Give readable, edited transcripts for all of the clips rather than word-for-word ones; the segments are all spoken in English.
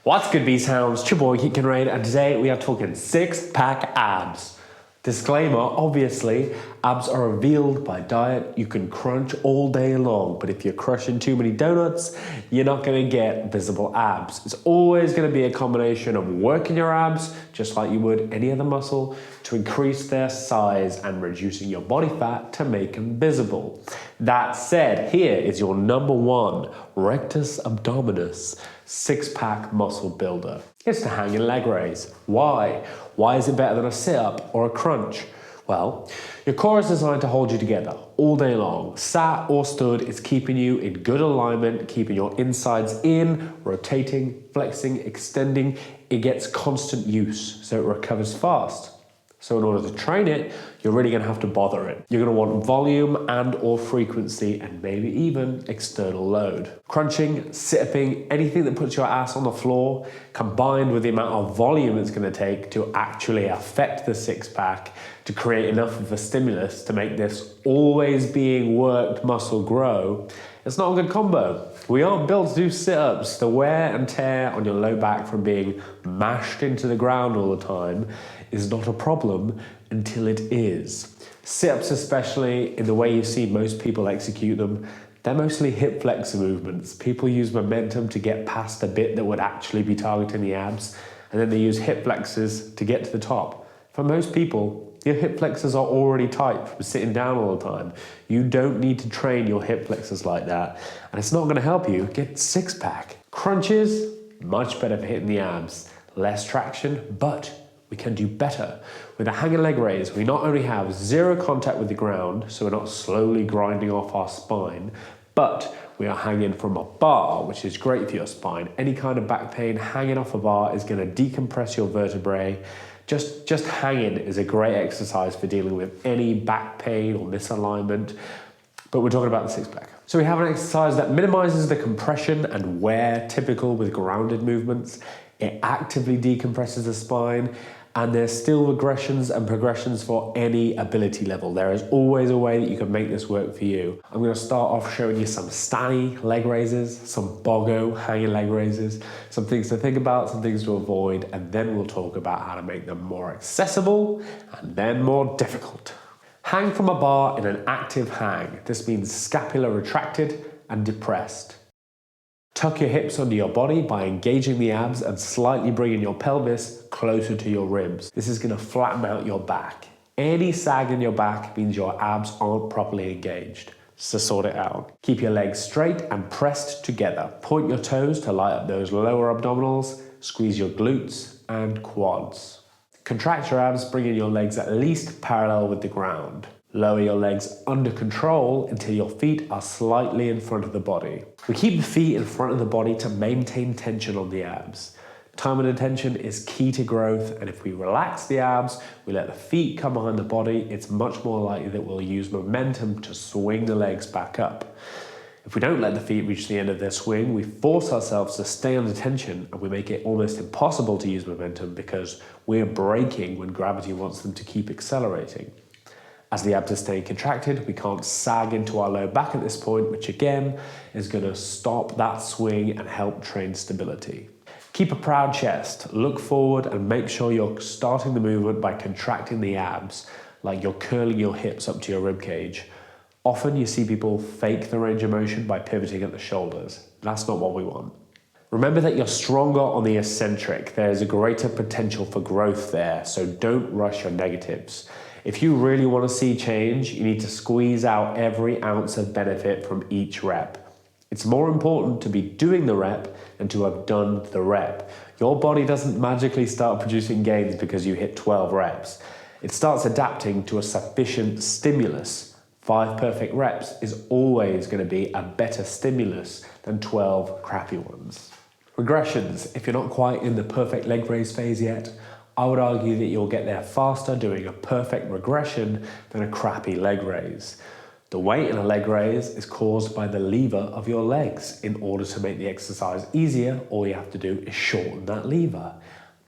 What's good, B-Sounds? It's your boy, Keith Kinraid, and today we are talking six-pack abs. Disclaimer, obviously, abs are revealed by diet. You can crunch all day long, but if you're crushing too many donuts, you're not gonna get visible abs. It's always gonna be a combination of working your abs, just like you would any other muscle, to increase their size and reducing your body fat to make them visible. That said, here is your number one rectus abdominis six-pack muscle builder. It's the hanging leg raise. Why? Why is it better than a sit-up or a crunch? Well, your core is designed to hold you together all day long. Sat or stood, it's keeping you in good alignment, keeping your insides in, rotating, flexing, extending. It gets constant use, so it recovers fast. So in order to train it, you're really gonna have to bother it. You're gonna want volume and or frequency and maybe even external load. Crunching, sit-upping, anything that puts your ass on the floor, combined with the amount of volume it's gonna take to actually affect the six-pack to create enough of a stimulus to make this always being worked muscle grow, it's not a good combo. We aren't built to do sit-ups. The wear and tear on your low back from being mashed into the ground all the time is not a problem until it is. Sit-ups, especially in the way you see most people execute them, they're mostly hip flexor movements. People use momentum to get past a bit that would actually be targeting the abs, and then they use hip flexors to get to the top. For most people, your hip flexors are already tight from sitting down all the time. You don't need to train your hip flexors like that, and it's not gonna help you get six-pack. Crunches, much better for hitting the abs. Less traction, but we can do better. With a hanging leg raise, we not only have zero contact with the ground, so we're not slowly grinding off our spine, but we are hanging from a bar, which is great for your spine. Any kind of back pain, hanging off a bar is gonna decompress your vertebrae. Just hanging is a great exercise for dealing with any back pain or misalignment, but we're talking about the six-pack. So we have an exercise that minimizes the compression and wear typical with grounded movements. It actively decompresses the spine, and there's still regressions and progressions for any ability level. There is always a way that you can make this work for you. I'm gonna start off showing you some stanny leg raises, some bogo hanging leg raises, some things to think about, some things to avoid, and then we'll talk about how to make them more accessible and then more difficult. Hang from a bar in an active hang. This means scapula retracted and depressed. Tuck your hips under your body by engaging the abs and slightly bringing your pelvis closer to your ribs. This is going to flatten out your back. Any sag in your back means your abs aren't properly engaged, so sort it out. Keep your legs straight and pressed together. Point your toes to light up those lower abdominals, squeeze your glutes and quads. Contract your abs, bringing your legs at least parallel with the ground. Lower your legs under control until your feet are slightly in front of the body. We keep the feet in front of the body to maintain tension on the abs. Time and attention is key to growth, and if we relax the abs, we let the feet come behind the body, it's much more likely that we'll use momentum to swing the legs back up. If we don't let the feet reach the end of their swing, we force ourselves to stay under tension, and we make it almost impossible to use momentum because we're braking when gravity wants them to keep accelerating. As the abs are staying contracted, we can't sag into our low back at this point, which again is going to stop that swing and help train stability. Keep a proud chest, look forward and make sure you're starting the movement by contracting the abs, like you're curling your hips up to your rib cage. Often you see people fake the range of motion by pivoting at the shoulders. That's not what we want. Remember that you're stronger on the eccentric. There's a greater potential for growth there, so don't rush your negatives. If you really want to see change, you need to squeeze out every ounce of benefit from each rep. It's more important to be doing the rep than to have done the rep. Your body doesn't magically start producing gains because you hit 12 reps. It starts adapting to a sufficient stimulus. 5 perfect reps is always going to be a better stimulus than 12 crappy ones. Regressions. If you're not quite in the perfect leg raise phase yet, I would argue that you'll get there faster doing a perfect regression than a crappy leg raise. The weight in a leg raise is caused by the lever of your legs. In order to make the exercise easier, all you have to do is shorten that lever.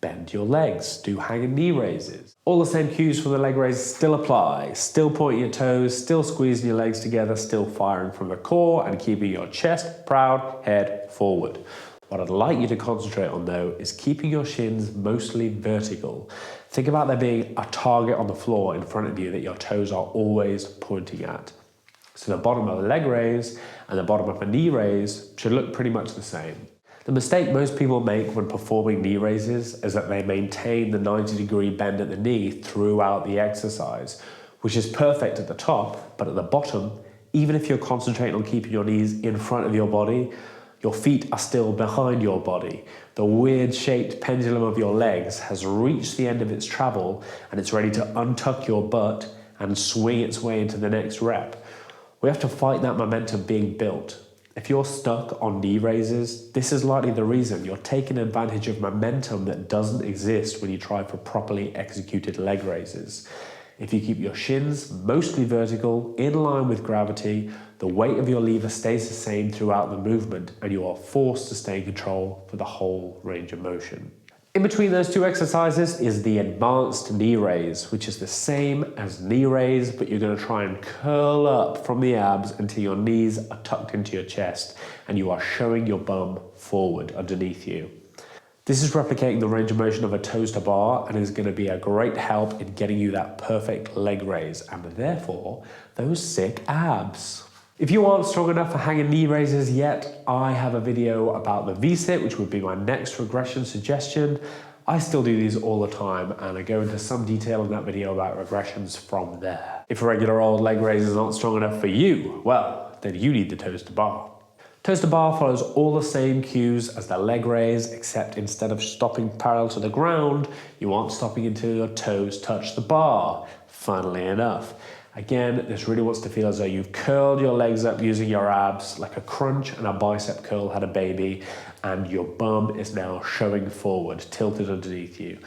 Bend your legs, do hanging knee raises. All the same cues for the leg raise still apply. Still pointing your toes, still squeezing your legs together, still firing from the core and keeping your chest proud, head forward. What I'd like you to concentrate on though is keeping your shins mostly vertical. Think about there being a target on the floor in front of you that your toes are always pointing at. So the bottom of a leg raise and the bottom of a knee raise should look pretty much the same. The mistake most people make when performing knee raises is that they maintain the 90-degree bend at the knee throughout the exercise, which is perfect at the top, but at the bottom, even if you're concentrating on keeping your knees in front of your body, your feet are still behind your body. The weird shaped pendulum of your legs has reached the end of its travel and it's ready to untuck your butt and swing its way into the next rep. We have to fight that momentum being built. If you're stuck on knee raises, this is likely the reason. You're taking advantage of momentum that doesn't exist when you try for properly executed leg raises. If you keep your shins mostly vertical, in line with gravity, the weight of your lever stays the same throughout the movement and you are forced to stay in control for the whole range of motion. In between those two exercises is the advanced knee raise, which is the same as knee raise, but you're going to try and curl up from the abs until your knees are tucked into your chest and you are showing your bum forward underneath you. This is replicating the range of motion of a toes to bar and is going to be a great help in getting you that perfect leg raise and therefore those sick abs. If you aren't strong enough for hanging knee raises yet, I have a video about the V-sit, which would be my next regression suggestion. I still do these all the time and I go into some detail in that video about regressions from there. If regular old leg raises aren't strong enough for you, well, then you need the toes to bar. Toes to bar follows all the same cues as the leg raise, except instead of stopping parallel to the ground, you aren't stopping until your toes touch the bar, funnily enough. Again, this really wants to feel as though you've curled your legs up using your abs like a crunch and a bicep curl had a baby, and your bum is now showing forward, tilted underneath you.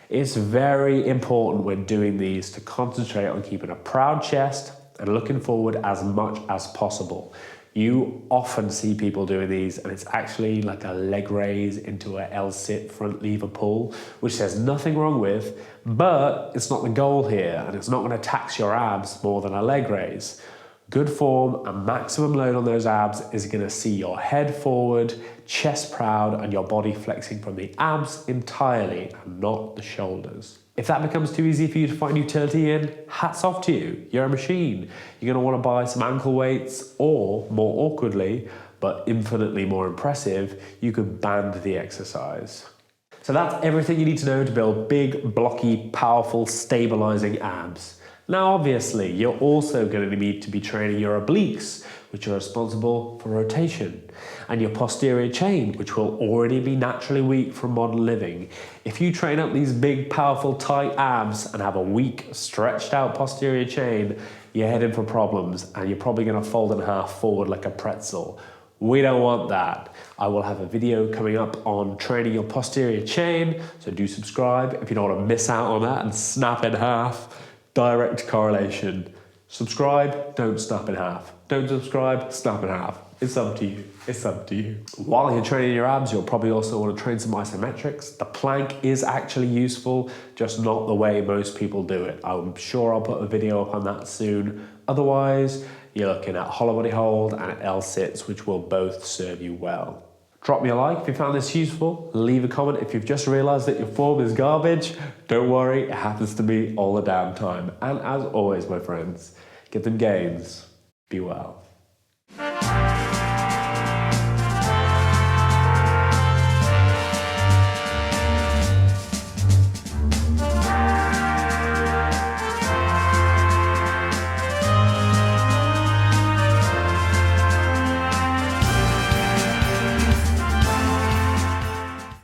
It's very important when doing these to concentrate on keeping a proud chest and looking forward as much as possible. You often see people doing these and it's actually like a leg raise into a L-sit front lever pull, which there's nothing wrong with, but it's not the goal here and it's not going to tax your abs more than a leg raise. Good form and maximum load on those abs is going to see your head forward, chest proud, and your body flexing from the abs entirely and not the shoulders. If that becomes too easy for you to find utility in, hats off to you. You're a machine. You're going to want to buy some ankle weights or, more awkwardly, but infinitely more impressive, you could band the exercise. So that's everything you need to know to build big, blocky, powerful, stabilising abs. Now, obviously, you're also going to need to be training your obliques, which are responsible for rotation, and your posterior chain, which will already be naturally weak from modern living. If you train up these big, powerful, tight abs and have a weak, stretched out posterior chain, you're heading for problems, and you're probably going to fold in half forward like a pretzel. We don't want that. I will have a video coming up on training your posterior chain, so do subscribe if you don't want to miss out on that and snap in half. Direct correlation. Subscribe, don't snap in half. Don't subscribe, snap in half. It's up to you. It's up to you. While you're training your abs, you'll probably also want to train some isometrics. The plank is actually useful, just not the way most people do it. I'm sure I'll put a video up on that soon. Otherwise, you're looking at hollow body hold and L-sits, which will both serve you well. Drop me a like if you found this useful. Leave a comment if you've just realized that your form is garbage. Don't worry, it happens to me all the damn time. And as always, my friends, get them gains. Be well.